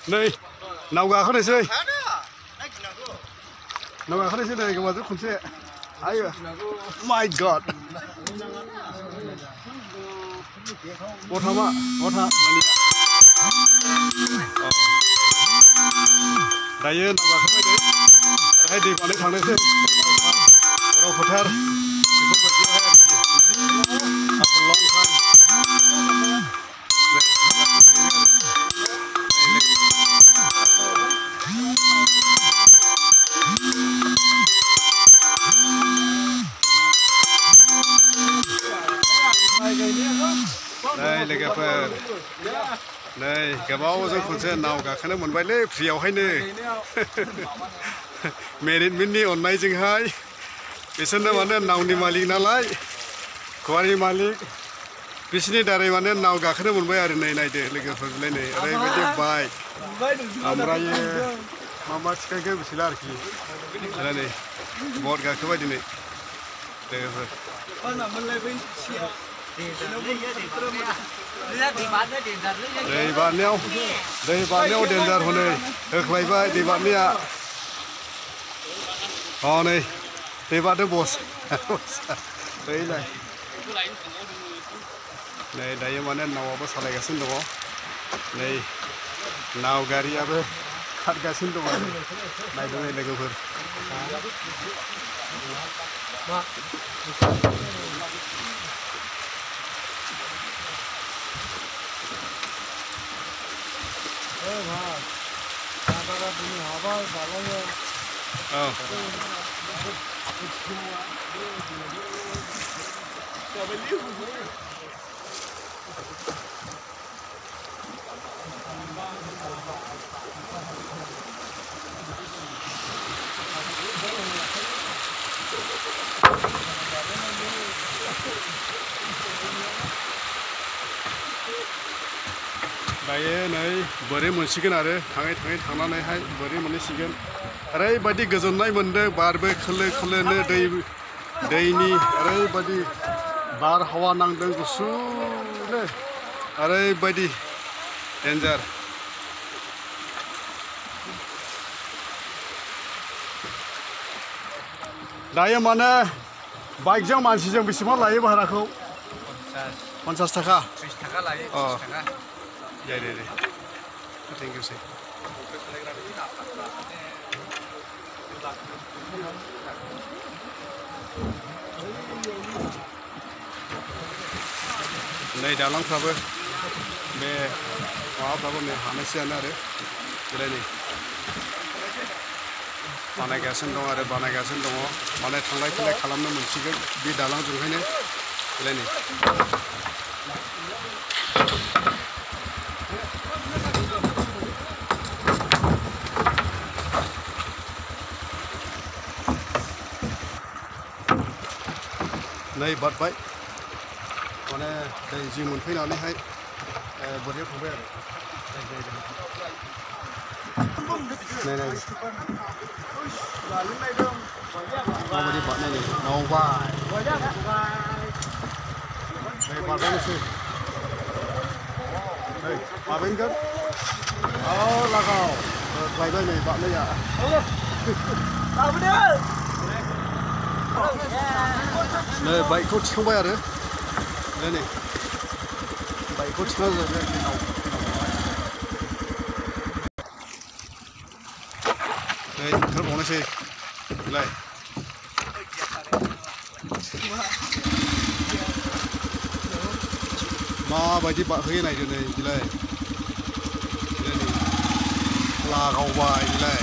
Này, nào gà không này chơi. Nào gà không này chơi này, cái mà rất khủng xe. Ai à? My God. Một thằng ạ, một thằng. Đây nào gà không này đấy. Hay đi vào đấy thằng này xem. Orang putar. Before baju hay. After long time. Đây là cái phần đây cái bao giờ con sẽ nào cả khả năng mình bay lên phiêu hay nè mẹ đến mini on này chừng hai biasanya mana nào ni malik nalai kuari malik bisini dari mana nào cả khả năng mình bay ở này này để cái phần này này đây bây giờ bay amra ye mama sekarang ke bisilar ki ada nih board gak coba di nih đây cái phần đây bạn neo đèn đèn hồi này được vài vài thì bạn nè này thì bạn được boss đấy này này đây mà nên nào bớt salai gasin đó này nào gari apa khát gasin đó này đó này là cái phần Đây này beri moनसिगोन आरो थाङै थाङै थांनानैहाय beri मोनहैसिगोन ओरैबायदि गोजोननाय मोनदों बारबो खोलो खोलोनो दैनि ओरैबायदि बारहावा नांदों गुसुनो ओरैबायदि डेन्जार दायो माने बाइकजों मानसिजों बेसेबां लायो भाराखौ 50 थाखा 30 थाखा लायो 30 थाखा Ya, thank you sir. Này दालांफ्राबो बे माबाफ्राबो नै हानायसैयानो आरो बेलाय नै बानायगासिनो दं आरो बानायगासिनो दङ माने थांलाय फैलाय खालामनो मोनसिगोन बे दालांजोंहायनो बेलाय नै नै बारबाय माने दै जि मोनफैनानैहाय बोरियाव थांबाय आरो नै नै माबायदि बारनाय नै नावबाय नै बारबायनोसै नै माबायगोन लागाव लायबाय नै बारनाया नै बाइकखौ थिखांबाय आरो नै बाइकखौ थिखांना जाबाय नै ओंखारबावनोसै बेलाय माबायदि बारहोयो नायदो नै बेलाय लागावबाय बेलाय